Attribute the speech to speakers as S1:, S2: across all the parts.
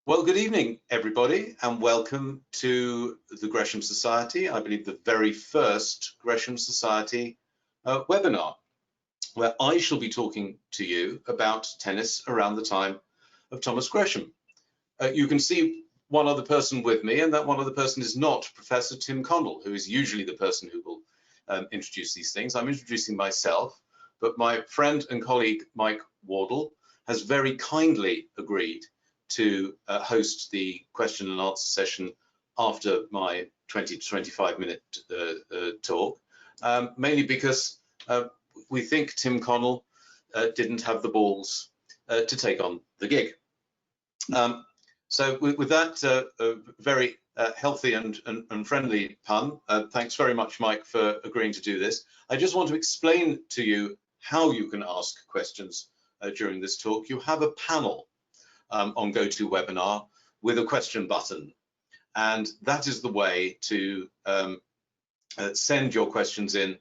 S1: Well, good evening, everybody, and welcome to the Gresham Society. I believe the very first Gresham Society webinar, where I shall be talking to you about tennis around the time of Thomas Gresham. You can see one other person with me, and that one other person is not Professor Tim Connell, who is usually the person who will introduce these things. I'm introducing myself, but my friend and colleague, Mike Wardle, has very kindly agreed to host the question and answer session after my 20 to 25 minute talk, mainly because we think Tim Connell didn't have the balls to take on the gig. So with that very healthy and friendly pun, thanks very much, Mike, for agreeing to do this. I just want to explain to you how you can ask questions during this talk. You have a panel on GoToWebinar with a question button, and that is the way to send your questions in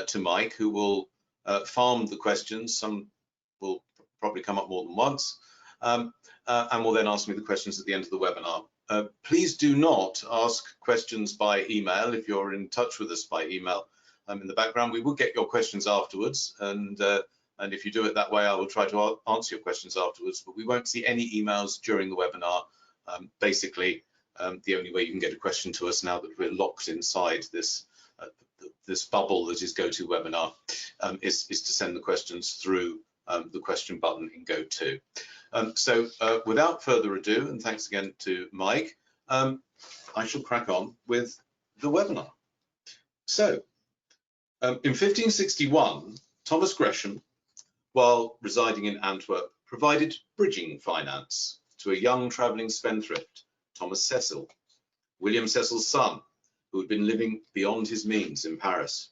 S1: to Mike, who will farm the questions. Some will probably come up more than once, and will then ask me the questions at the end of the webinar. Please do not ask questions by email. If you're in touch with us by email in the background, we will get your questions afterwards, and if you do it that way, I will try to answer your questions afterwards, but we won't see any emails during the webinar. Basically, the only way you can get a question to us now that we're locked inside this bubble that is GoToWebinar is to send the questions through the question button in GoTo. So without further ado, and thanks again to Mike, I shall crack on with the webinar. So in 1561, Thomas Gresham, while residing in Antwerp, provided bridging finance to a young travelling spendthrift, Thomas Cecil, William Cecil's son, who had been living beyond his means in Paris.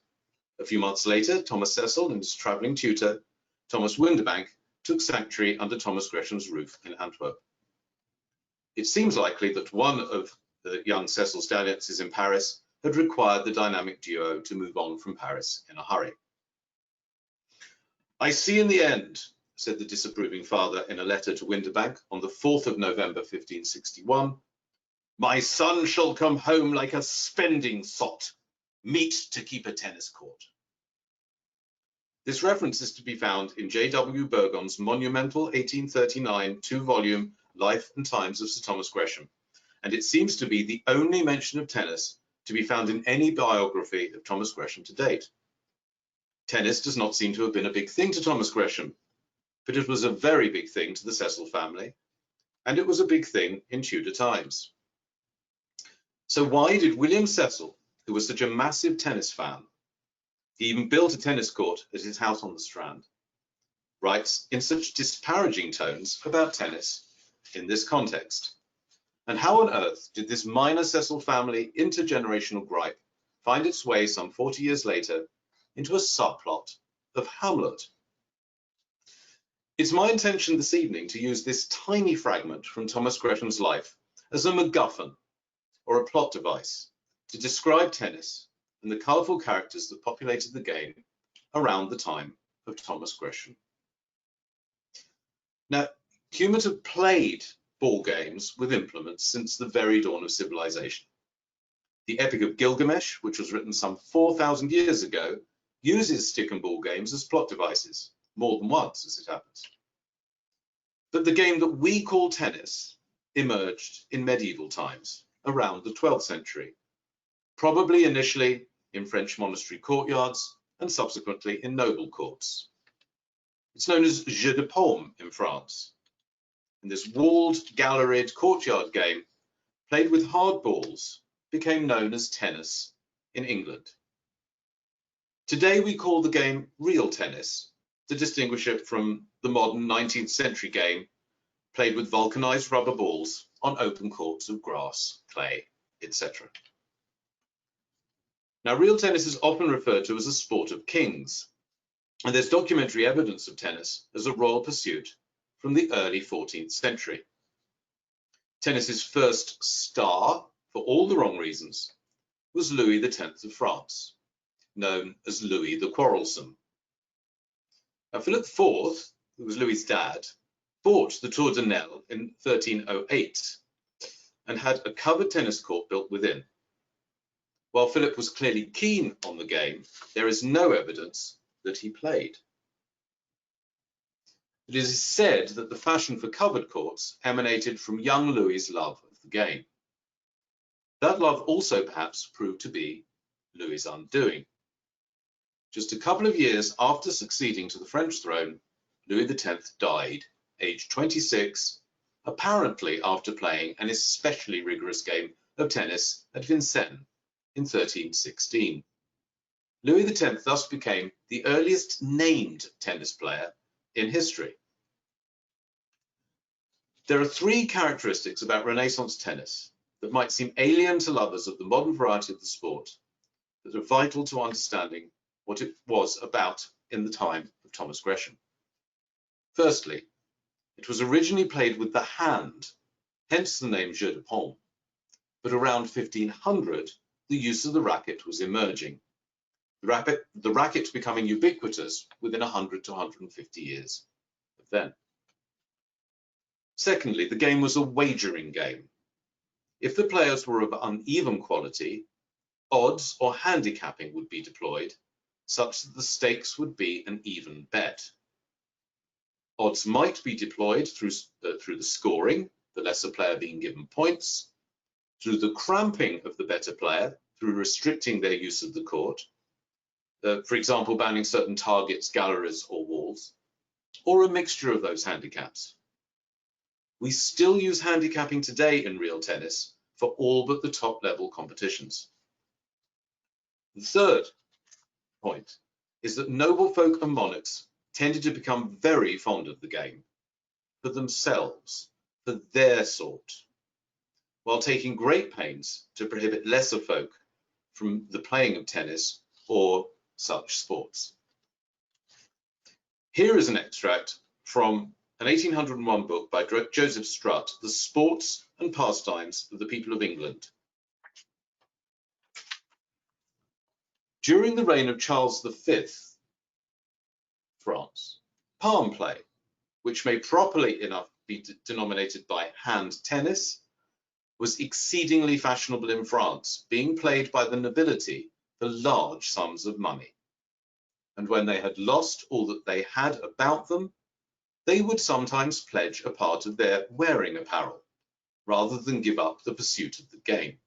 S1: A few months later, Thomas Cecil and his travelling tutor, Thomas Windebank, took sanctuary under Thomas Gresham's roof in Antwerp. It seems likely that one of the young Cecil's dalliances in Paris had required the dynamic duo to move on from Paris in a hurry. "I see in the end," said the disapproving father in a letter to Windebank on the 4th of November 1561, "my son shall come home like a spending sot, meet to keep a tennis court." This reference is to be found in J.W. Burgon's monumental 1839 two-volume Life and Times of Sir Thomas Gresham, and it seems to be the only mention of tennis to be found in any biography of Thomas Gresham to date. Tennis does not seem to have been a big thing to Thomas Gresham, but it was a very big thing to the Cecil family, and it was a big thing in Tudor times. So why did William Cecil, who was such a massive tennis fan, he even built a tennis court at his house on the Strand, writes in such disparaging tones about tennis in this context? And how on earth did this minor Cecil family intergenerational gripe find its way some 40 years later into a subplot of Hamlet? It's my intention this evening to use this tiny fragment from Thomas Gresham's life as a MacGuffin, or a plot device, to describe tennis and the colourful characters that populated the game around the time of Thomas Gresham. Now, humans have played ball games with implements since the very dawn of civilization. The Epic of Gilgamesh, which was written some 4,000 years ago, uses stick and ball games as plot devices, more than once as it happens. But the game that we call tennis emerged in medieval times, around the 12th century, probably initially in French monastery courtyards and subsequently in noble courts. It's known as jeu de paume in France. And this walled, galleried courtyard game, played with hard balls, became known as tennis in England. Today we call the game real tennis to distinguish it from the modern 19th century game played with vulcanized rubber balls on open courts of grass, clay, etc. Now, real tennis is often referred to as a sport of kings, and there's documentary evidence of tennis as a royal pursuit from the early 14th century. Tennis's first star, for all the wrong reasons, was Louis X of France, known as Louis the Quarrelsome. Now, Philip IV, who was Louis's dad, bought the Tour de Nesle in 1308 and had a covered tennis court built within. While Philip was clearly keen on the game, there is no evidence that he played. It is said that the fashion for covered courts emanated from young Louis's love of the game. That love also perhaps proved to be Louis's undoing. Just a couple of years after succeeding to the French throne, Louis X died, aged 26, apparently after playing an especially rigorous game of tennis at Vincennes in 1316. Louis X thus became the earliest named tennis player in history. There are three characteristics about Renaissance tennis that might seem alien to lovers of the modern variety of the sport that are vital to understanding what it was about in the time of Thomas Gresham. Firstly, it was originally played with the hand, hence the name jeu de paume, but around 1500, the use of the racket was emerging, the racket becoming ubiquitous within 100 to 150 years of then. Secondly, the game was a wagering game. If the players were of uneven quality, odds or handicapping would be deployed, such that the stakes would be an even bet. Odds might be deployed through the scoring, the lesser player being given points, through the cramping of the better player, through restricting their use of the court, for example, banning certain targets, galleries, or walls, or a mixture of those handicaps. We still use handicapping today in real tennis for all but the top level competitions. The third point is that noble folk and monarchs tended to become very fond of the game for themselves, for their sort, while taking great pains to prohibit lesser folk from the playing of tennis or such sports. Here is an extract from an 1801 book by Joseph Strutt, The Sports and Pastimes of the People of England. During the reign of Charles V, France, palm play, which may properly enough be denominated by hand tennis, was exceedingly fashionable in France, being played by the nobility for large sums of money. And when they had lost all that they had about them, they would sometimes pledge a part of their wearing apparel, rather than give up the pursuit of the game.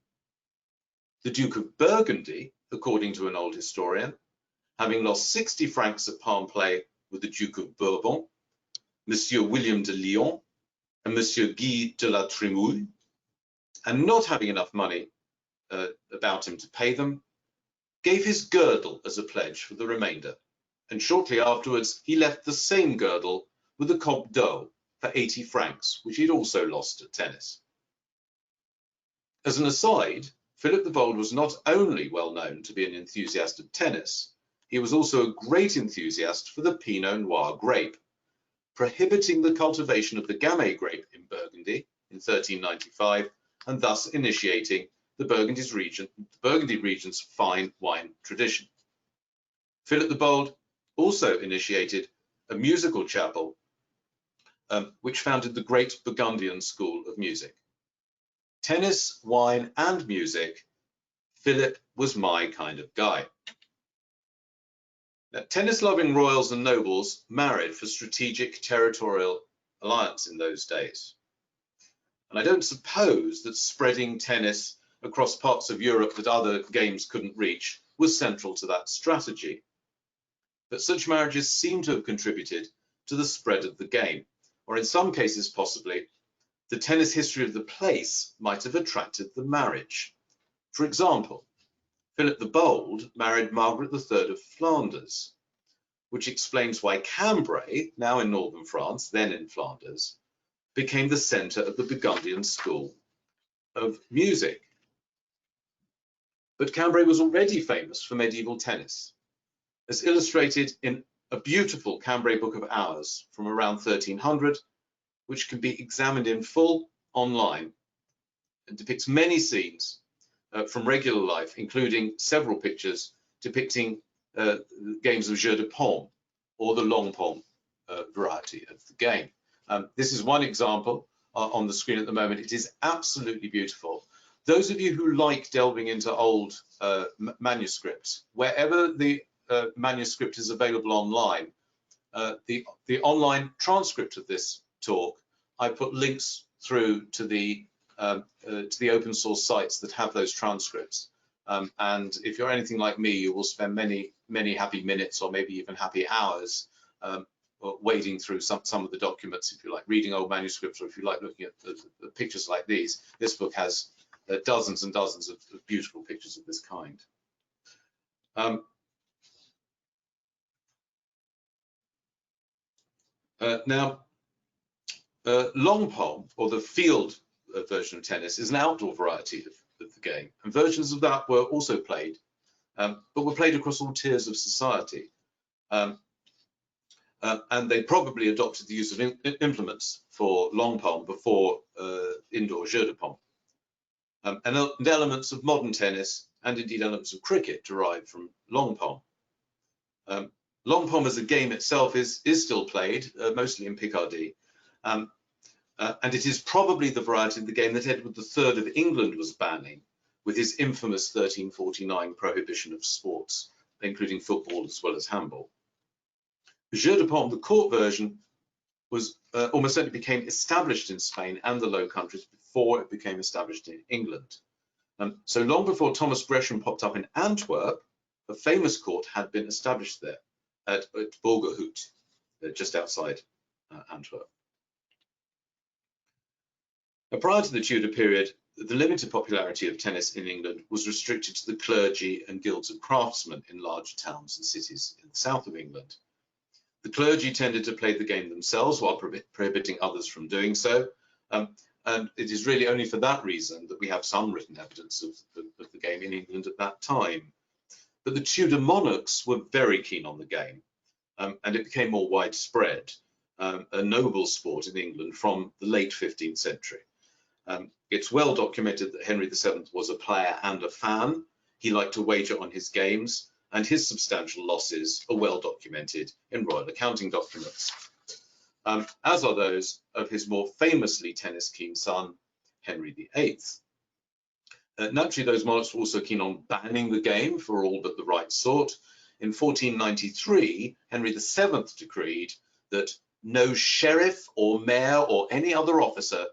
S1: The Duke of Burgundy, according to an old historian, having lost 60 francs at palm play with the Duke of Bourbon, Monsieur William de Lyon, and Monsieur Guy de la Trémouille, and not having enough money about him to pay them, gave his girdle as a pledge for the remainder, and shortly afterwards he left the same girdle with the Comte d'Eu for 80 francs, which he'd also lost at tennis. As an aside, Philip the Bold was not only well known to be an enthusiast of tennis, he was also a great enthusiast for the Pinot Noir grape, prohibiting the cultivation of the Gamay grape in Burgundy in 1395, and thus initiating the Burgundy region's fine wine tradition. Philip the Bold also initiated a musical chapel which founded the great Burgundian school of music. Tennis, wine, and music, Philip was my kind of guy. Now, tennis-loving royals and nobles married for strategic territorial alliance in those days. And I don't suppose that spreading tennis across parts of Europe that other games couldn't reach was central to that strategy. But such marriages seem to have contributed to the spread of the game, or in some cases possibly, the tennis history of the place might have attracted the marriage. For example, Philip the Bold married Margaret III of Flanders, which explains why Cambrai, now in northern France, then in Flanders, became the centre of the Burgundian school of music. But Cambrai was already famous for medieval tennis, as illustrated in a beautiful Cambrai Book of Hours from around 1300, which can be examined in full online and depicts many scenes from regular life, including several pictures depicting games of jeu de paume, or the long paume variety of the game. This is one example on the screen at the moment. It is absolutely beautiful. Those of you who like delving into old manuscripts, wherever the manuscript is available online, the online transcript of this talk, I put links through to the open source sites that have those transcripts. And if you're anything like me, you will spend many happy minutes or maybe even happy hours wading through some of the documents, if you like reading old manuscripts, or if you like looking at the pictures like these. This book has dozens and dozens of beautiful pictures of this kind. Now, long pole, or the field version of tennis, is an outdoor variety of the game, and versions of that were also played, but were played across all tiers of society. And they probably adopted the use of implements for long pole before indoor jeu de paume. And elements of modern tennis, and indeed elements of cricket, derived from long pole. Long pole as a game itself is still played, mostly in Picardy. And it is probably the variety of the game that Edward III of England was banning with his infamous 1349 prohibition of sports, including football as well as handball. Jeu de paume, the court version, was almost certainly became established in Spain and the Low Countries before it became established in England. So long before Thomas Gresham popped up in Antwerp, a famous court had been established there at Borgerhout, just outside Antwerp. Prior to the Tudor period, the limited popularity of tennis in England was restricted to the clergy and guilds of craftsmen in larger towns and cities in the south of England. The clergy tended to play the game themselves while prohibiting others from doing so. And it is really only for that reason that we have some written evidence of the game in England at that time. But the Tudor monarchs were very keen on the game, and it became more widespread, a noble sport in England from the late 15th century. It's well documented that Henry VII was a player and a fan. He liked to wager on his games, and his substantial losses are well documented in royal accounting documents, as are those of his more famously tennis-keen son, Henry VIII. Naturally, those monarchs were also keen on banning the game for all but the right sort. In 1493, Henry VII decreed that no sheriff or mayor or any other officer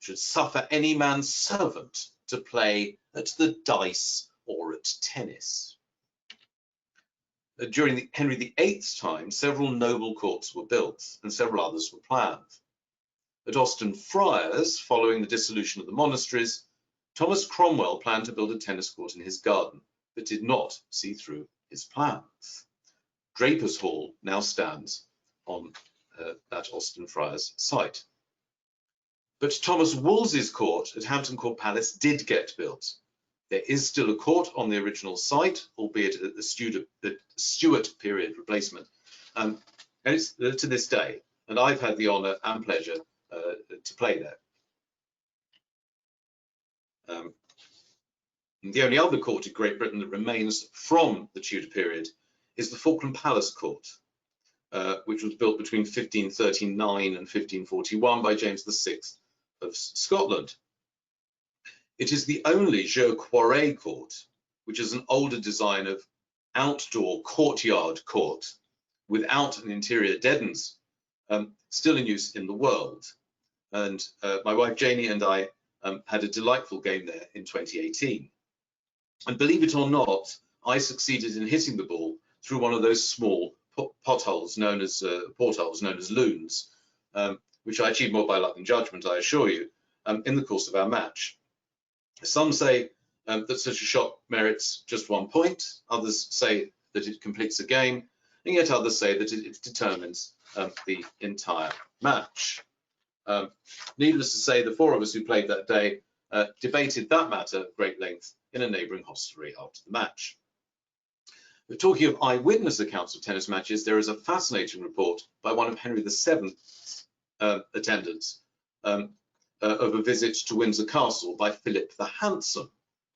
S1: should suffer any man's servant to play at the dice or at tennis. During Henry VIII's time, several noble courts were built and several others were planned. At Austin Friars, following the dissolution of the monasteries, Thomas Cromwell planned to build a tennis court in his garden, but did not see through his plans. Draper's Hall now stands on that Austin Friars site. But Thomas Wolsey's court at Hampton Court Palace did get built. There is still a court on the original site, albeit at the Stuart period replacement, and it's to this day. And I've had the honour and pleasure to play there. The only other court in Great Britain that remains from the Tudor period is the Falkland Palace Court, which was built between 1539 and 1541 by James VI of Scotland. It is the only jeu quarré court, which is an older design of outdoor courtyard court without an interior deadens, still in use in the world. And my wife Janie and I had a delightful game there in 2018. And believe it or not, I succeeded in hitting the ball through one of those small portholes known as loons, which I achieved more by luck than judgment, I assure you, in the course of our match. Some say that such a shot merits just 1 point, others say that it completes a game, and yet others say that it determines the entire match. Needless to say, the four of us who played that day debated that matter at great length in a neighbouring hostelry after the match. But talking of eyewitness accounts of tennis matches, there is a fascinating report by one of Henry VII's attendants of a visit to Windsor Castle by Philip the Handsome,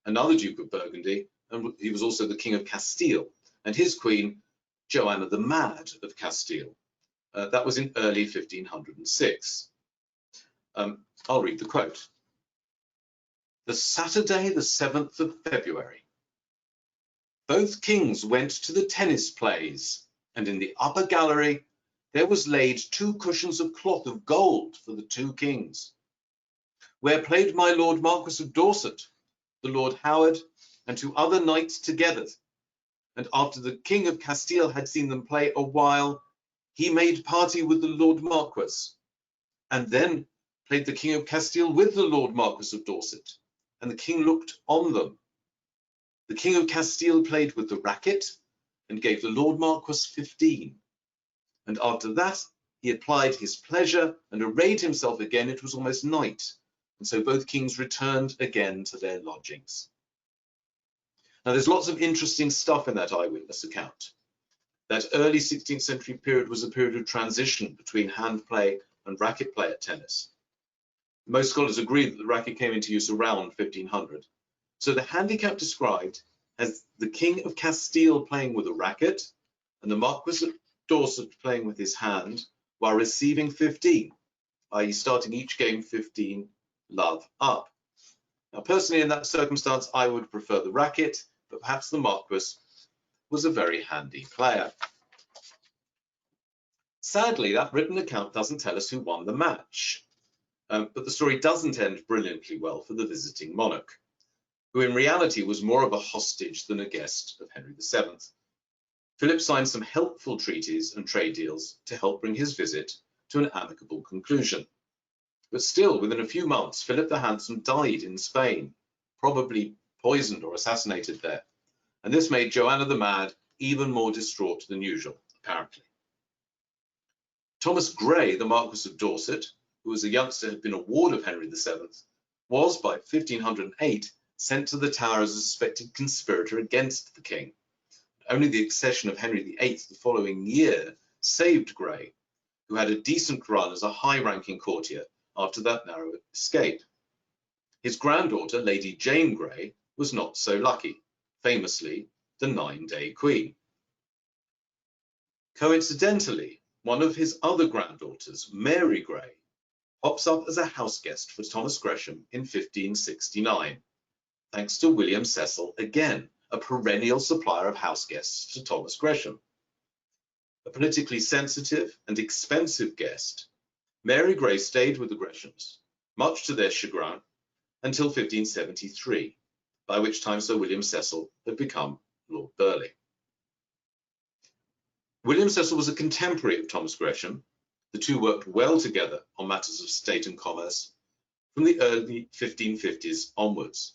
S1: another Duke of Burgundy, and he was also the King of Castile, and his queen, Joanna the Mad of Castile. That was in early 1506. I'll read the quote. The Saturday, the 7th of February, both kings went to the tennis plays, and in the upper gallery there was laid 2 cushions of cloth of gold for the 2 kings, where played my Lord Marquis of Dorset, the Lord Howard, and 2 other knights together. And after the King of Castile had seen them play a while, he made party with the Lord Marquis, and then played the King of Castile with the Lord Marquis of Dorset, and the king looked on them. The King of Castile played with the racket, and gave the Lord Marquis 15. And after that he applied his pleasure, and arrayed himself again. It was almost night, and so both kings returned again to their lodgings. Now there's lots of interesting stuff in that eyewitness account. That early 16th century period was a period of transition between hand play and racket play at tennis. Most scholars agree that the racket came into use around 1500. So the handicap described as the King of Castile playing with a racket and the Marquis of Dorset playing with his hand while receiving 15, i.e. starting each game 15 love up. Now personally in that circumstance I would prefer the racket, but perhaps the Marquis was a very handy player. Sadly, that written account doesn't tell us who won the match, but the story doesn't end brilliantly well for the visiting monarch, who in reality was more of a hostage than a guest of Henry VII. Philip signed some helpful treaties and trade deals to help bring his visit to an amicable conclusion. But still, within a few months, Philip the Handsome died in Spain, probably poisoned or assassinated there. And this made Joanna the Mad even more distraught than usual, apparently. Thomas Grey, the Marquis of Dorset, who as a youngster had been a ward of Henry VII, was by 1508 sent to the Tower as a suspected conspirator against the king. Only the accession of Henry VIII the following year saved Grey, who had a decent run as a high-ranking courtier after that narrow escape. His granddaughter, Lady Jane Grey, was not so lucky, famously the 9-day queen. Coincidentally, one of his other granddaughters, Mary Grey, pops up as a house guest for Thomas Gresham in 1569, thanks to William Cecil again, a perennial supplier of house guests to Thomas Gresham. A politically sensitive and expensive guest, Mary Grey stayed with the Greshams, much to their chagrin, until 1573, by which time Sir William Cecil had become Lord Burleigh. William Cecil was a contemporary of Thomas Gresham. The two worked well together on matters of state and commerce from the early 1550s onwards.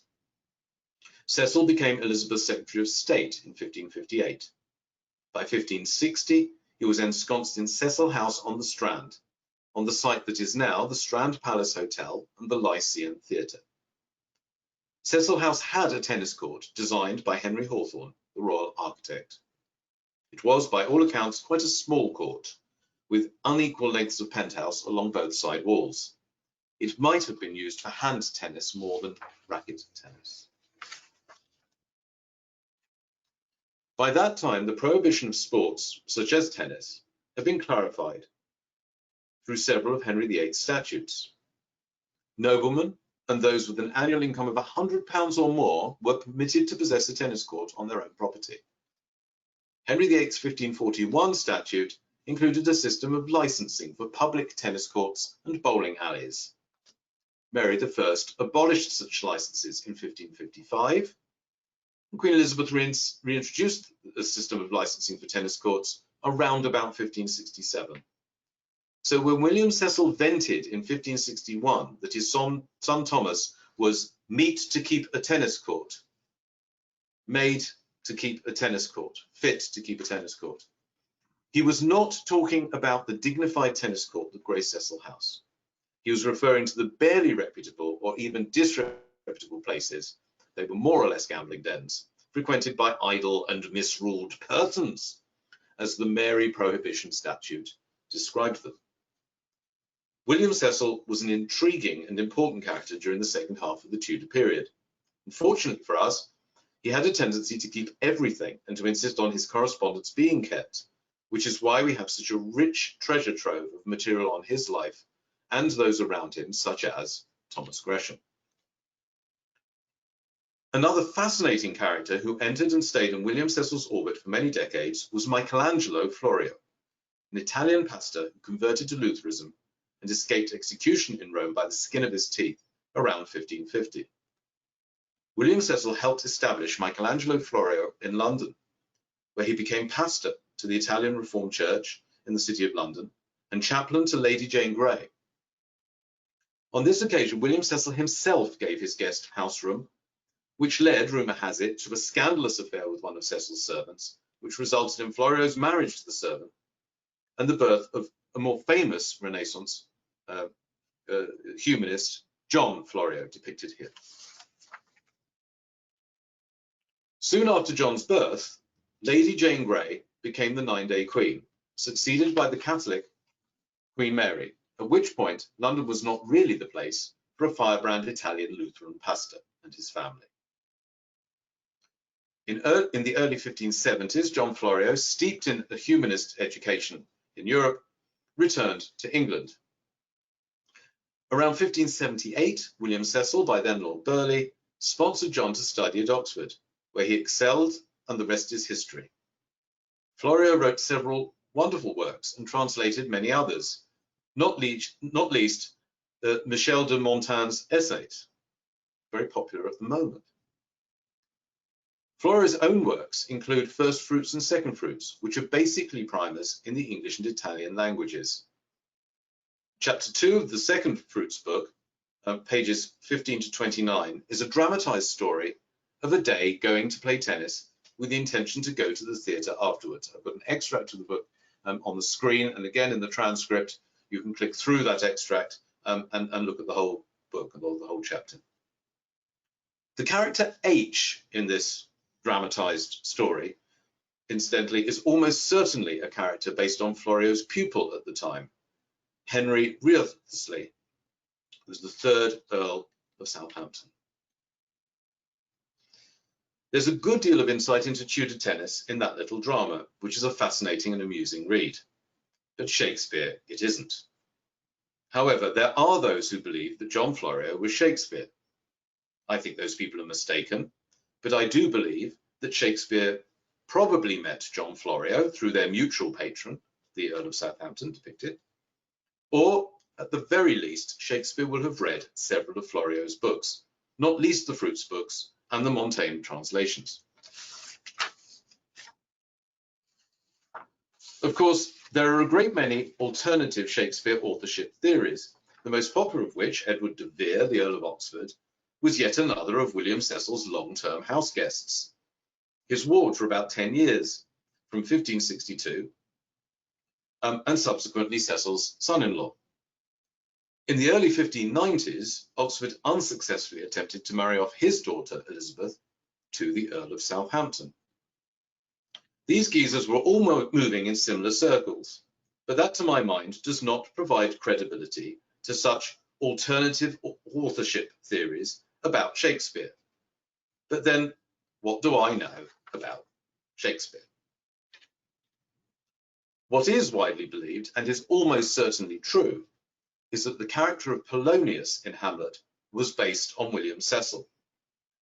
S1: Cecil became Elizabeth's Secretary of State in 1558. By 1560, he was ensconced in Cecil House on the Strand, on the site that is now the Strand Palace Hotel and the Lyceum Theatre. Cecil House had a tennis court designed by Henry Hawthorne, the royal architect. It was, by all accounts, quite a small court, with unequal lengths of penthouse along both side walls. It might have been used for hand tennis more than racket tennis. By that time, the prohibition of sports, such as tennis, had been clarified through several of Henry VIII's statutes. Noblemen and those with an annual income of £100 or more were permitted to possess a tennis court on their own property. Henry VIII's 1541 statute included a system of licensing for public tennis courts and bowling alleys. Mary I abolished such licenses in 1555. And Queen Elizabeth reintroduced a system of licensing for tennis courts around about 1567. So when William Cecil vented in 1561 that his son Thomas was meet to keep a tennis court, made to keep a tennis court, fit to keep a tennis court, he was not talking about the dignified tennis court that graced Cecil House. He was referring to the barely reputable or even disreputable places, they were more or less gambling dens, frequented by idle and misruled persons, as the Mary Prohibition statute described them. William Cecil was an intriguing and important character during the second half of the Tudor period. Unfortunately for us, he had a tendency to keep everything and to insist on his correspondence being kept, which is why we have such a rich treasure trove of material on his life and those around him, such as Thomas Gresham. Another fascinating character who entered and stayed in William Cecil's orbit for many decades was Michelangelo Florio, an Italian pastor who converted to Lutheranism and escaped execution in Rome by the skin of his teeth around 1550. William Cecil helped establish Michelangelo Florio in London, where he became pastor to the Italian Reformed Church in the City of London and chaplain to Lady Jane Grey. On this occasion, William Cecil himself gave his guest house room, which led, rumour has it, to a scandalous affair with one of Cecil's servants, which resulted in Florio's marriage to the servant and the birth of a more famous Renaissance humanist, John Florio, depicted here. Soon after John's birth, Lady Jane Grey became the 9-day Queen, succeeded by the Catholic Queen Mary, at which point London was not really the place for a firebrand Italian Lutheran pastor and his family. In the early 1570s, John Florio, steeped in a humanist education in Europe, returned to England. Around 1578, William Cecil, by then Lord Burleigh, sponsored John to study at Oxford, where he excelled, and the rest is history. Florio wrote several wonderful works and translated many others, not least Michel de Montaigne's essays, very popular at the moment. Florio's own works include First Fruits and Second Fruits, which are basically primers in the English and Italian languages. Chapter 2 of the Second Fruits book, pages 15 to 29, is a dramatized story of a day going to play tennis with the intention to go to the theatre afterwards. I've got an extract of the book on the screen, and again in the transcript, you can click through that extract and look at the whole book and the whole chapter. The character H in this dramatized story, incidentally, is almost certainly a character based on Florio's pupil at the time, Henry Wriothesley, who was the 3rd Earl of Southampton. There's a good deal of insight into Tudor tennis in that little drama, which is a fascinating and amusing read. But Shakespeare, it isn't. However, there are those who believe that John Florio was Shakespeare. I think those people are mistaken, but I do believe that Shakespeare probably met John Florio through their mutual patron, the Earl of Southampton, depicted, or at the very least, Shakespeare will have read several of Florio's books, not least the Fruits books and the Montaigne translations. Of course, there are a great many alternative Shakespeare authorship theories, the most popular of which, Edward de Vere, the Earl of Oxford, was yet another of William Cecil's long-term house guests. His ward for about 10 years, from 1562, and subsequently Cecil's son-in-law. In the early 1590s, Oxford unsuccessfully attempted to marry off his daughter, Elizabeth, to the Earl of Southampton. These geezers were all moving in similar circles, but that, to my mind, does not provide credibility to such alternative authorship theories about Shakespeare. But then, what do I know about Shakespeare? What is widely believed, and is almost certainly true, is that the character of Polonius in Hamlet was based on William Cecil,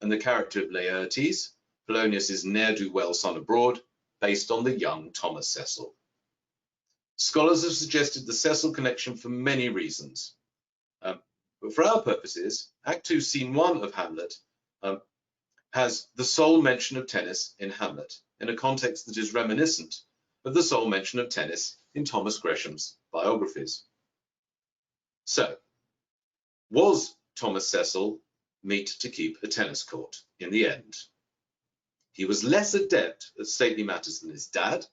S1: and the character of Laertes, Polonius's ne'er-do-well son abroad, based on the young Thomas Cecil. Scholars have suggested the Cecil connection for many reasons. But for our purposes, Act 2, Scene 1 of Hamlet has the sole mention of tennis in Hamlet, in a context that is reminiscent of the sole mention of tennis in Thomas Gresham's biographies. So, was Thomas Cecil meet to keep a tennis court in the end? He was less adept at stately matters than his dad,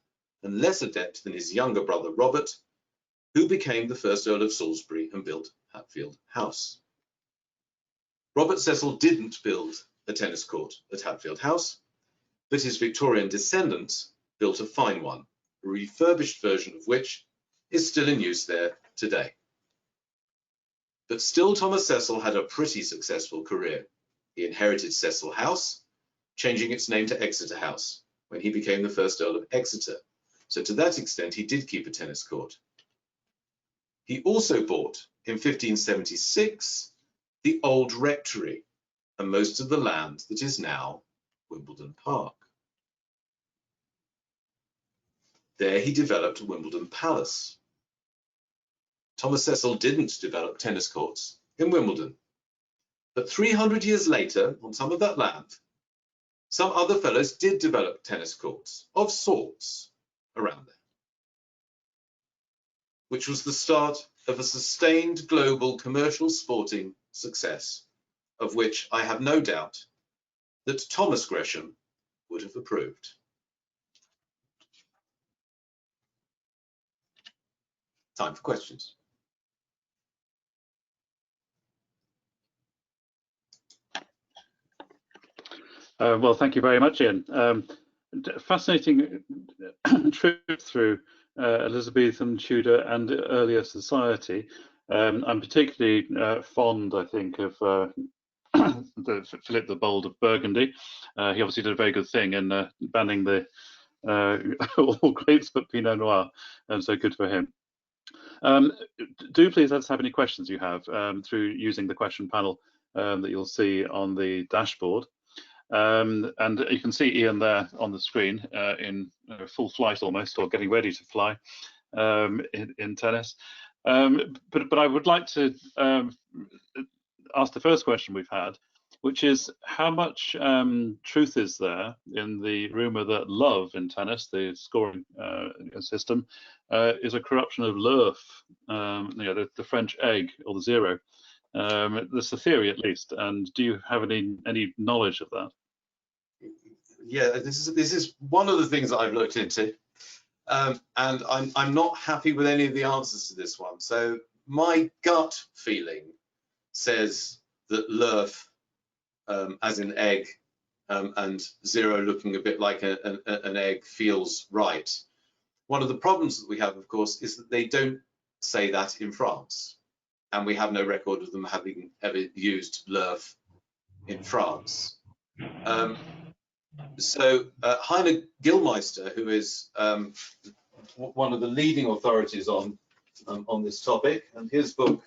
S1: and less adept than his younger brother Robert, who became the first Earl of Salisbury and built Hatfield House. Robert Cecil didn't build a tennis court at Hatfield House, but his Victorian descendants built a fine one, a refurbished version of which is still in use there today. But still, Thomas Cecil had a pretty successful career. He inherited Cecil House, changing its name to Exeter House when he became the first Earl of Exeter, So to that extent, he did keep a tennis court. He also bought, in 1576, the old rectory and most of the land that is now Wimbledon Park. There he developed Wimbledon Palace. Thomas Cecil didn't develop tennis courts in Wimbledon. But 300 years later, on some of that land, some other fellows did develop tennis courts of sorts around there, which was the start of a sustained global commercial sporting success, of which I have no doubt that Thomas Gresham would have approved. Time for questions.
S2: Well, thank you very much, Ian. Fascinating trip through Elizabethan, Tudor, and earlier society. I'm particularly fond, I think, of Philip the Bold of Burgundy. He obviously did a very good thing in banning the all grapes but Pinot Noir, and so good for him. Do please let us have any questions you have through using the question panel that you'll see on the dashboard. And you can see Ian there on the screen in full flight almost, or getting ready to fly in tennis. But I would like to ask the first question we've had, which is how much truth is there in the rumor that love in tennis, the scoring system, is a corruption of l'œuf, the French egg or the zero. That's the theory, at least. And do you have any knowledge of that?
S1: Yeah, this is one of the things that I've looked into, and I'm not happy with any of the answers to this one. So my gut feeling says that l'œuf, as in egg, and zero looking a bit like an egg, feels right. One of the problems that we have, of course, is that they don't say that in France, and we have no record of them having ever used l'œuf in France. So Heine Gillmeister, who is one of the leading authorities on this topic, and his book,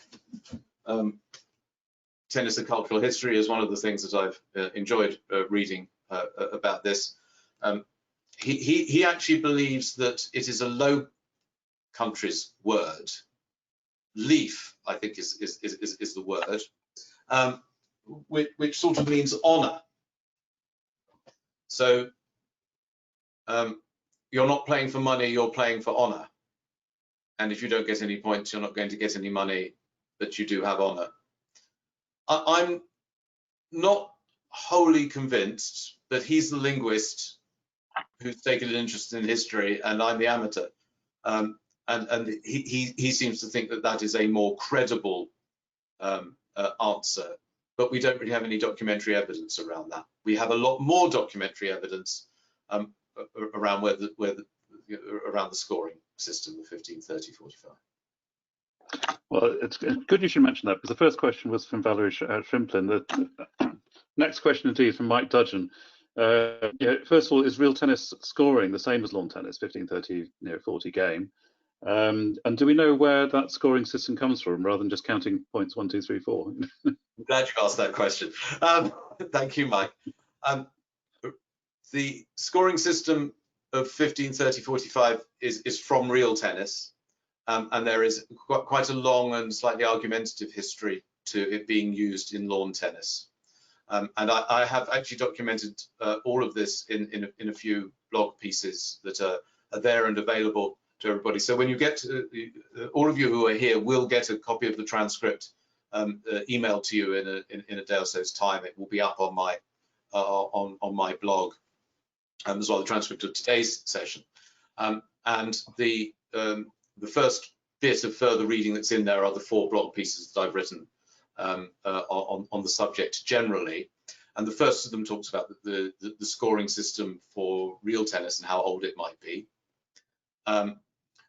S1: Tennis and Cultural History, is one of the things that I've enjoyed reading about this. He actually believes that it is a Low Countries word. Leaf, I think, is the word, which sort of means honor. So you're not playing for money, you're playing for honor. And if you don't get any points, you're not going to get any money, but you do have honor. I'm not wholly convinced, but he's the linguist who's taken an interest in history, and I'm the amateur. And he seems to think that that is a more credible answer. But we don't really have any documentary evidence around that. We have a lot more documentary evidence around around the scoring system of 1530-45.
S2: Well, it's good you should mention that, because the first question was from Valerie Shrimplin. The next question indeed from Mike Dudgeon. First of all, is real tennis scoring the same as lawn tennis, 1530-40 game? And do we know where that scoring system comes from, rather than just counting points 1, 2, 3, 4?
S1: I'm glad you asked that question. Thank you, Mike. The scoring system of 1530-45 is from real tennis, and there is quite a long and slightly argumentative history to it being used in lawn tennis. And I have actually documented all of this in a few blog pieces that are there and available to everybody. So when you get to, all of you who are here will get a copy of the transcript emailed to you in a day or so's time. It will be up on my blog, as well, the transcript of today's session. And the first bit of further reading that's in there are the 4 blog pieces that I've written on the subject generally. And the first of them talks about the scoring system for real tennis and how old it might be.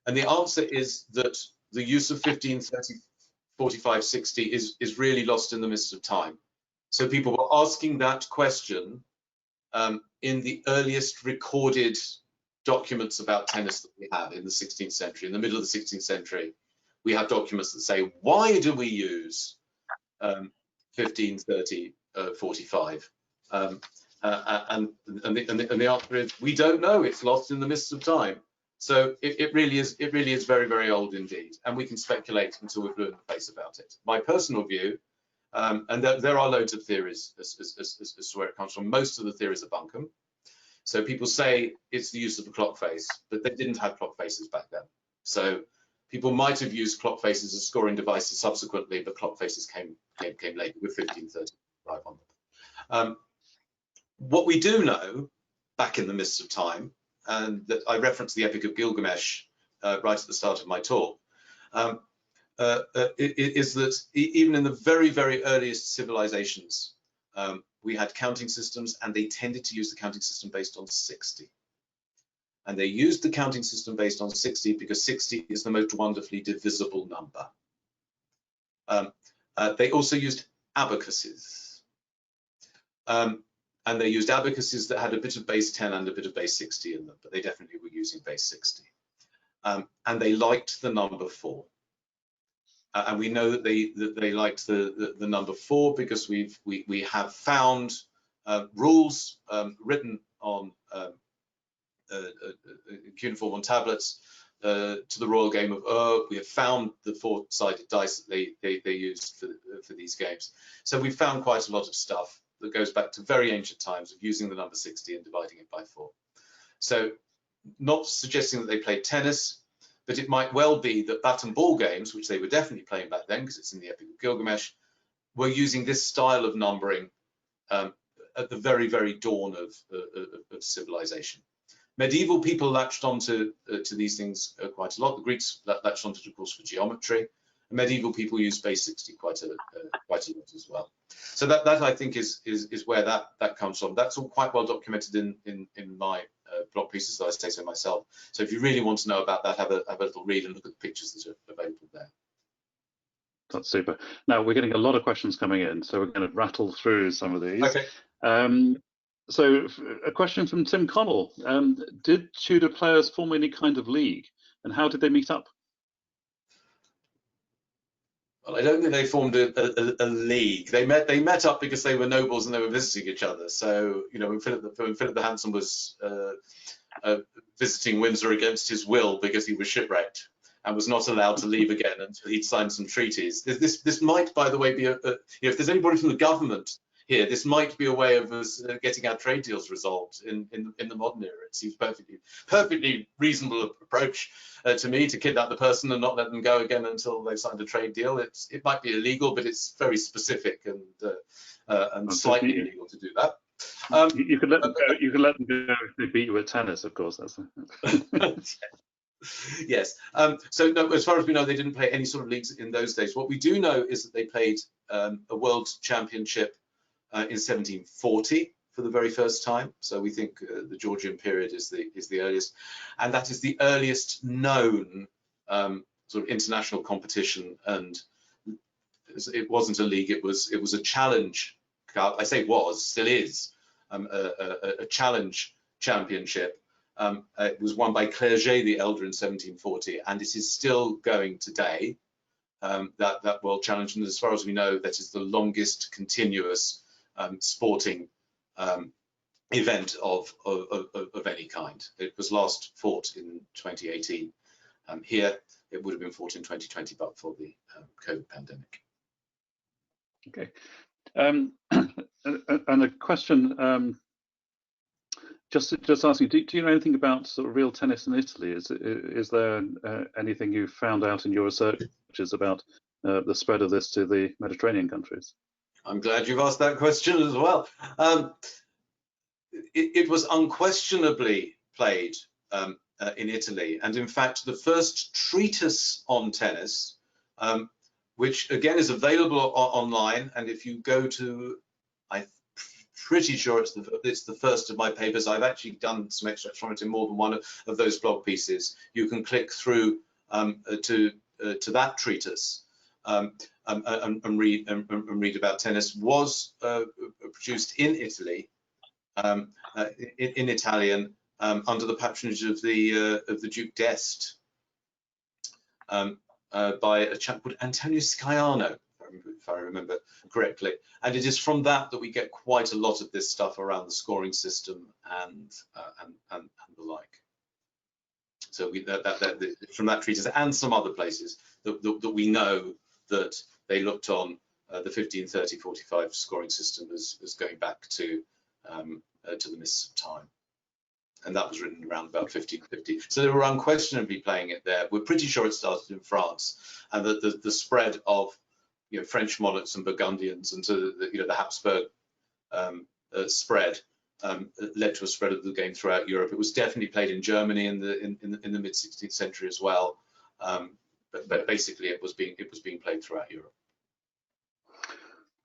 S1: And the answer is that the use of 1530-45-60 is really lost in the mist of time. So people were asking that question in the earliest recorded documents about tennis that we have in the 16th century. In the middle of the 16th century, we have documents that say, why do we use 15, 30, 45? And the answer is, we don't know. It's lost in the mists of time. So it really is very, very old indeed. And we can speculate until we're blue in the face about it. My personal view, and there are loads of theories as to where it comes from. Most of the theories are bunkum. So people say it's the use of the clock face, but they didn't have clock faces back then. So people might have used clock faces as scoring devices subsequently, but clock faces came later with 1535 on them. What we do know, back in the mists of time, and that I referenced the Epic of Gilgamesh right at the start of my talk, is that even in the very, very earliest civilizations, we had counting systems, and they tended to use the counting system based on 60. And they used the counting system based on 60 because 60 is the most wonderfully divisible number. They also used abacuses. And they used abacuses that had a bit of base 10 and a bit of base 60 in them, but they definitely were using base 60. And they liked the number 4. And we know that they liked the number 4 because we have found rules written on cuneiform on tablets to the royal game of Ur. We have found the 4-sided dice that they used for these games. So we've found quite a lot of stuff that goes back to very ancient times of using the number 60 and dividing it by 4. So not suggesting that they played tennis, but it might well be that bat and ball games, which they were definitely playing back then because it's in the Epic of Gilgamesh, were using this style of numbering at the very, very dawn of civilization. Medieval people latched onto to these things quite a lot. The Greeks latched onto it, of course, for geometry. And medieval people used base 60 quite a lot as well. So that I think is where that comes from. That's all quite well documented in my blog pieces, that I say so myself. So if you really want to know about that, have a little read and look at the pictures that are available there.
S2: That's super. Now we're getting a lot of questions coming in, so we're going to rattle through some of these.
S1: Okay.
S2: So a question from Tim Connell. Did Tudor players form any kind of league, and how did they meet up?
S1: Well, I don't think they formed a league. They met up because they were nobles and they were visiting each other. So, you know, when Philip the Handsome was visiting Windsor against his will because he was shipwrecked and was not allowed to leave again until he'd signed some treaties. This might, by the way, be you know, if there's anybody from the government here, this might be a way of us getting our trade deals resolved in the modern era. It seems perfectly reasonable approach to me, to kidnap the person and not let them go again until they've signed a trade deal. It might be illegal, but it's very specific and slightly illegal to do that.
S2: You could let them go. You could let them go if they beat you at tennis, of course. That's
S1: yes. So no, as far as we know, they didn't play any sort of leagues in those days. What we do know is that they played a world championship in 1740 for the very first time. So we think the Georgian period is the earliest, and that is the earliest known sort of international competition. And it wasn't a league; it was a challenge. I say was, still is, a challenge championship. It was won by Clerget the Elder in 1740, and it is still going today. That World Challenge, and as far as we know, that is the longest continuous sporting event of any kind. It was last fought in 2018. Here, it would have been fought in 2020, but for the COVID pandemic.
S2: Okay. And a question, just asking, do you know anything about sort of real tennis in Italy? Is there anything you found out in your researches about the spread of this to the Mediterranean countries?
S1: I'm glad you've asked that question as well. It was unquestionably played in Italy, and in fact, the first treatise on tennis, which again is available online, and if you go to, I'm pretty sure it's the first of my papers. I've actually done some extracts from it in more than one of those blog pieces. You can click through to that treatise and read about tennis. Was produced in Italy, in Italian, under the patronage of the Duke d'Este, by a chap called Antonio Sciano, if I remember correctly. And it is from that we get quite a lot of this stuff around the scoring system and the like. So from that treatise and some other places that we know that they looked on the 1530-45 scoring system as going back to the mists of time. And that was written around about 1550. So they were unquestionably playing it there. We're pretty sure it started in France, and that the spread of French monarchs and Burgundians into the Habsburg spread led to a spread of the game throughout Europe. It was definitely played in Germany in the mid 16th century as well, but basically it was being played throughout Europe.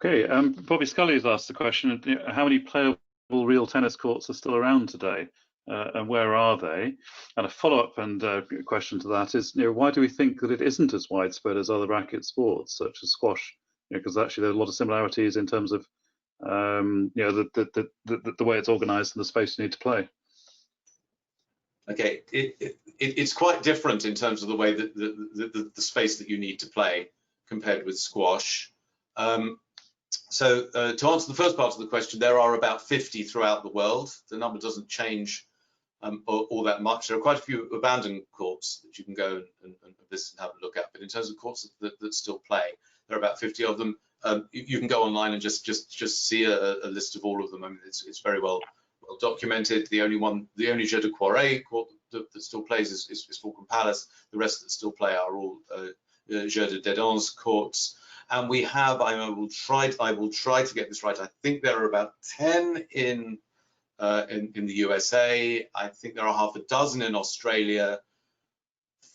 S2: Okay, Bobby Scully has asked the question: how many playable real tennis courts are still around today, and where are they? And a follow-up and question to that is, why do we think that it isn't as widespread as other racket sports such as squash? Because actually there are a lot of similarities in terms of the way it's organised and the space you need to play.
S1: Okay, it's quite different in terms of the way that the space that you need to play compared with squash. So to answer the first part of the question, there are about 50 throughout the world. The number doesn't change all that much. There are quite a few abandoned courts that you can go and visit and have a look at. But in terms of courts that still play, there are about 50 of them. You can go online and just see a list of all of them. I mean, it's very well documented. The only Jeu de Quarret court that still plays is Falcon Palace. The rest that still play are all Jeu de Dedans courts. And we have, I will try to get this right. I think there are about 10 in the USA. I think there are half a dozen in Australia,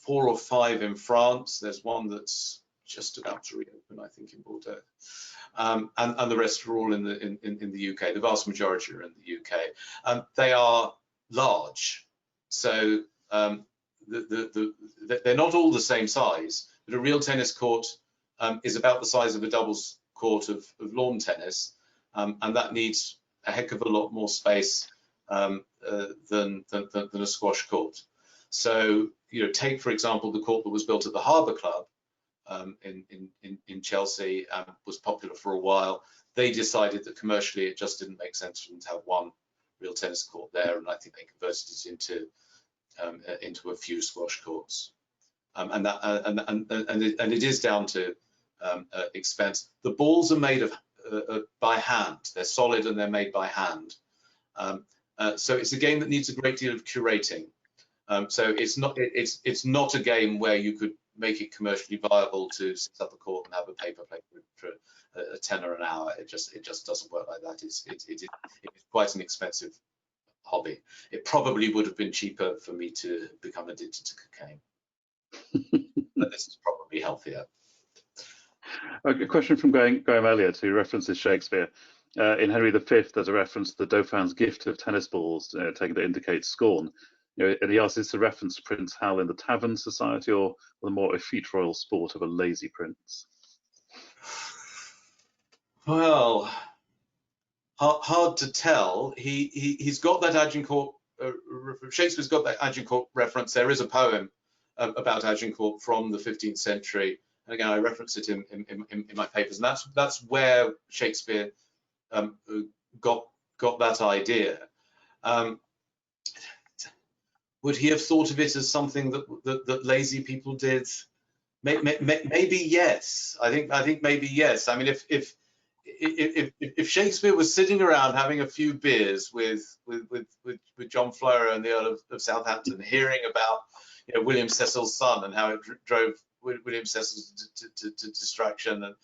S1: 4 or 5 in France. There's one that's just about to reopen, I think, in Bordeaux, and the rest are all in the UK. The vast majority are in the UK. They are large, so they're not all the same size. But a real tennis court is about the size of a doubles court of lawn tennis, and that needs a heck of a lot more space than a squash court. So, take for example the court that was built at the Harbour Club in Chelsea, was popular for a while. They decided that commercially it just didn't make sense for them to have one real tennis court there, and I think they converted it into a few squash courts. And it is down to expense. The balls are made by hand. They're solid and they're made by hand. So it's a game that needs a great deal of curating. So it's not a game where you could make it commercially viable to set up a court and have a paper play for a tenner an hour. It just doesn't work like that. It's quite an expensive hobby. It probably would have been cheaper for me to become addicted to cocaine. But this is probably healthier.
S2: A question from Graham Elliott, who references Shakespeare. In Henry V, there's a reference to the Dauphin's gift of tennis balls, taken to indicate scorn. And he asks, is this a reference to Prince Hal in the Tavern Society, or the more effete royal sport of a lazy prince?
S1: Well, hard to tell. He's got that Agincourt. Shakespeare's got that Agincourt reference. There is a poem about Agincourt from the 15th century. And again, I reference it in my papers, and that's where Shakespeare got that idea. Would he have thought of it as something that lazy people did? Maybe yes. I think maybe yes. I mean, if Shakespeare was sitting around having a few beers with John Fleur and the Earl of Southampton, hearing about William Cecil's son and how it drove William Cecil to distraction and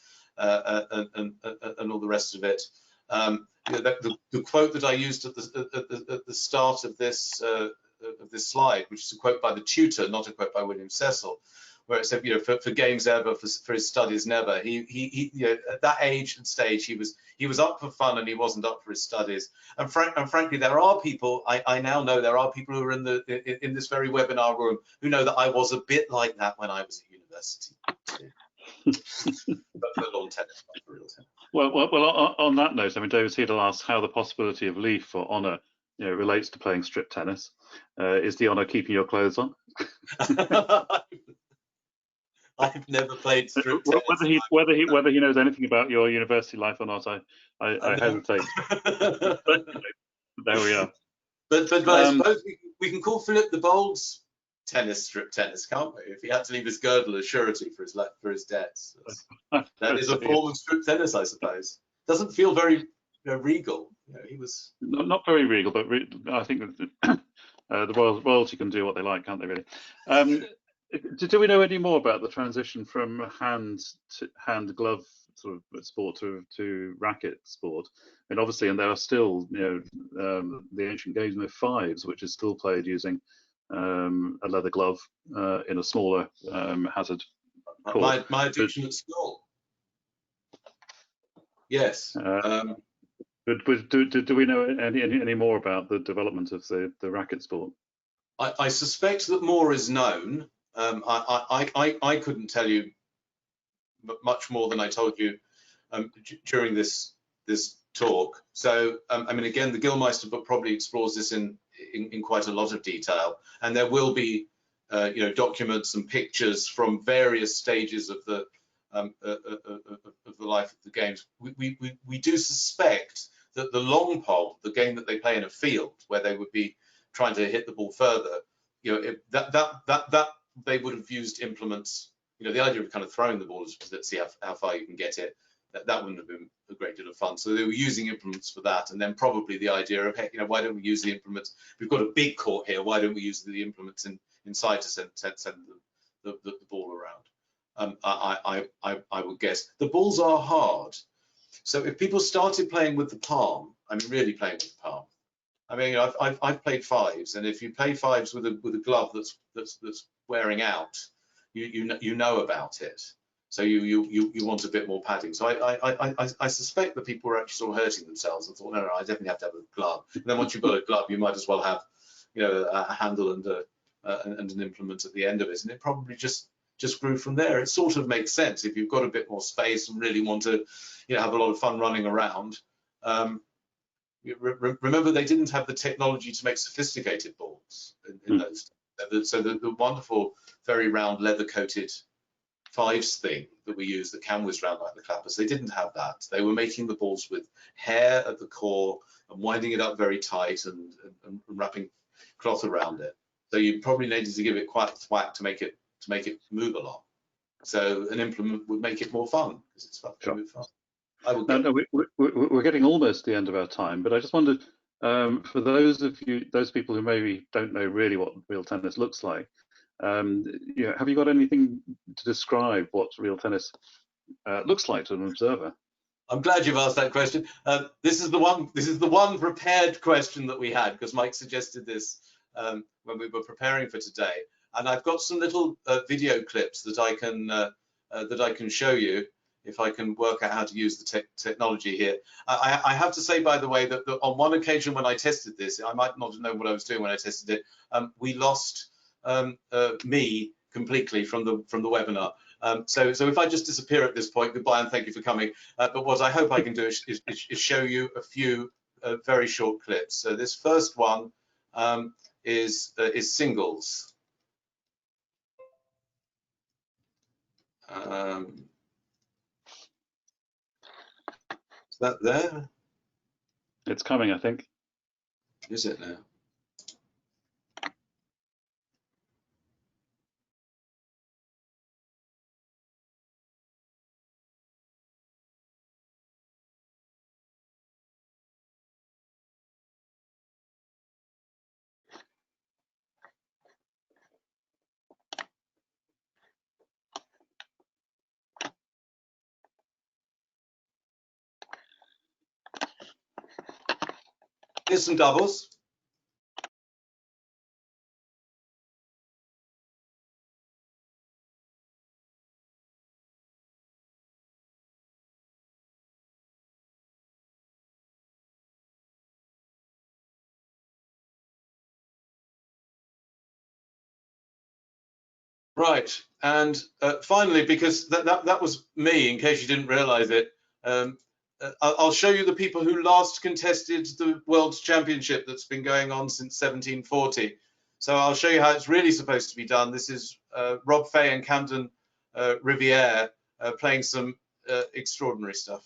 S1: all the rest of it. The quote that I used at the start of this slide, which is a quote by the tutor, not a quote by William Cecil, where it said, for games ever, for his studies never. He at that age and stage, he was up for fun and he wasn't up for his studies. And frankly, there are people, I now know there are people who are in this very webinar room who know that I was a bit like that when I was at university. But for lawn tennis, not for real tennis.
S2: Well, on that note, I mean, David Seidel asks how the possibility of leaf or honour relates to playing strip tennis. Is the honour keeping your clothes on?
S1: I've never played strip tennis.
S2: Whether he knows anything about your university life or not, I hesitate. But there we are.
S1: But I suppose we can call Philip the Bold's tennis strip tennis, can't we? If he had to leave his girdle as surety for his debts, that is a form of strip tennis, I suppose. Doesn't feel very regal. He was
S2: not very regal, but I think that the royalty can do what they like, can't they? Really. Do we know any more about the transition from hand glove sort of sport to racket sport? And obviously, and there are still the ancient game of fives, which is still played using a leather glove in a smaller hazard court.
S1: My addiction at school. Yes.
S2: But do we know any more about the development of the racket sport?
S1: I suspect that more is known. I couldn't tell you much more than I told you during this talk. So I mean, again, the Gillmeister book probably explores this in quite a lot of detail, and there will be documents and pictures from various stages of the life of the games. We do suspect that the long pole, the game that they play in a field where they would be trying to hit the ball further, that they would have used implements. The idea of kind of throwing the ball is to see how far you can get it. That wouldn't have been a great deal of fun. So they were using implements for that, and then probably the idea of, hey, why don't we use the implements? We've got a big court here. Why don't we use the implements inside to send the ball around? I would guess the balls are hard. So if people started playing with the palm, I mean, really playing with the palm. I mean, I've played fives, and if you play fives with a glove that's wearing out, you know about it. So you want a bit more padding. So I suspect that people were actually sort of hurting themselves and thought, no, I definitely have to have a glove. And then once you've got a glove, you might as well have a handle and an implement at the end of it. And it probably just grew from there. It sort of makes sense if you've got a bit more space and really want to have a lot of fun running around. Remember, they didn't have the technology to make sophisticated balls in those days. So the wonderful, very round leather-coated fives thing that we use that can whiz round like the clappers, they didn't have that. They were making the balls with hair at the core and winding it up very tight and wrapping cloth around it. So you probably needed to give it quite a thwack to make it move a lot. So an implement would make it more fun because it's fun to move fast.
S2: No, we're getting almost the end of our time, but I just wondered, for those people who maybe don't know really what real tennis looks like, have you got anything to describe what real tennis looks like to an observer?
S1: I'm glad you've asked that question. This is the one prepared question that we had, because Mike suggested this when we were preparing for today, and I've got some little video clips that I can show you if I can work out how to use the technology here. I have to say, by the way, that on one occasion when I tested this, I might not have known what I was doing when I tested it. We lost me completely from the webinar. So if I just disappear at this point, goodbye and thank you for coming. But what I hope I can do is show you a few very short clips. So this first one is singles. Is that there?
S2: It's coming, I think.
S1: Is it now? Here's some doubles. Right, and finally, because that was me, in case you didn't realize it, I'll show you the people who last contested the World Championship that's been going on since 1740. So I'll show you how it's really supposed to be done. This is Rob Fay and Camden Riviere playing some extraordinary stuff.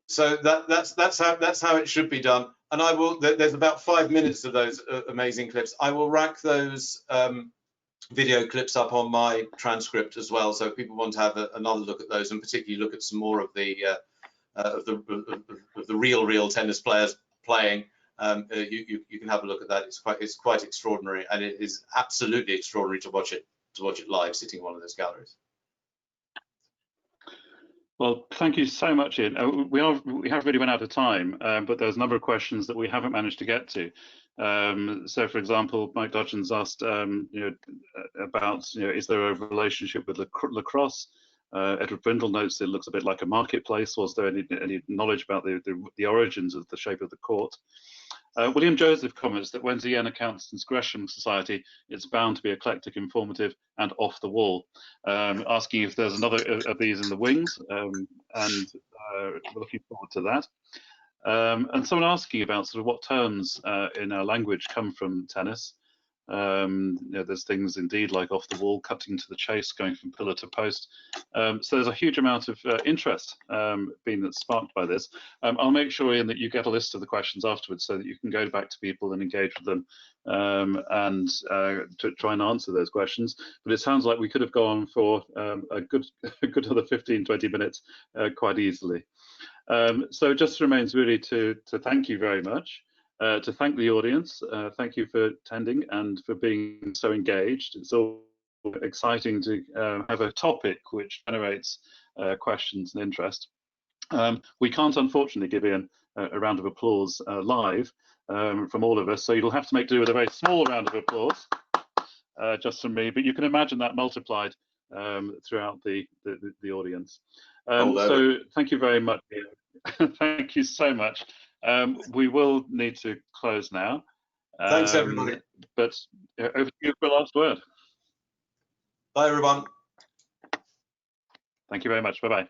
S1: So that's how it should be done. And I will. There's about 5 minutes of those amazing clips. I will rack those video clips up on my transcript as well. So if people want to have another look at those, and particularly look at some more of the real tennis players playing, you can have a look at that. It's quite extraordinary, and it is absolutely extraordinary to watch it live, sitting in one of those galleries.
S2: Well, thank you so much, Ian. We have really run out of time, but there's a number of questions that we haven't managed to get to. So, for example, Mike Dodgen's asked, about, is there a relationship with lacrosse? Edward Brindle notes it looks a bit like a marketplace. Was there any knowledge about the origins of the shape of the court? William Joseph comments that when Vienna Accountants Gresham Society, it's bound to be eclectic, informative, and off the wall. Asking if there's another of these in the wings, and we're looking forward to that. And someone asking about sort of what terms in our language come from tennis. There's things indeed like off the wall, cutting to the chase, going from pillar to post. So there's a huge amount of interest being sparked by this. I'll make sure, Ian, that you get a list of the questions afterwards so that you can go back to people and engage with them, and to try and answer those questions. But it sounds like we could have gone for a good other 15-20 minutes quite easily. So it just remains really to thank you very much. To thank the audience, thank you for attending and for being so engaged. It's all exciting to have a topic which generates questions and interest. We can't unfortunately give Ian a round of applause live from all of us, so you'll have to make do with a very small round of applause just from me, but you can imagine that multiplied throughout the audience. So thank you very much, Ian. Thank you so much. We will need to close now.
S1: Thanks, everybody.
S2: But over to you for a last word.
S1: Bye, everyone.
S2: Thank you very much. Bye-bye.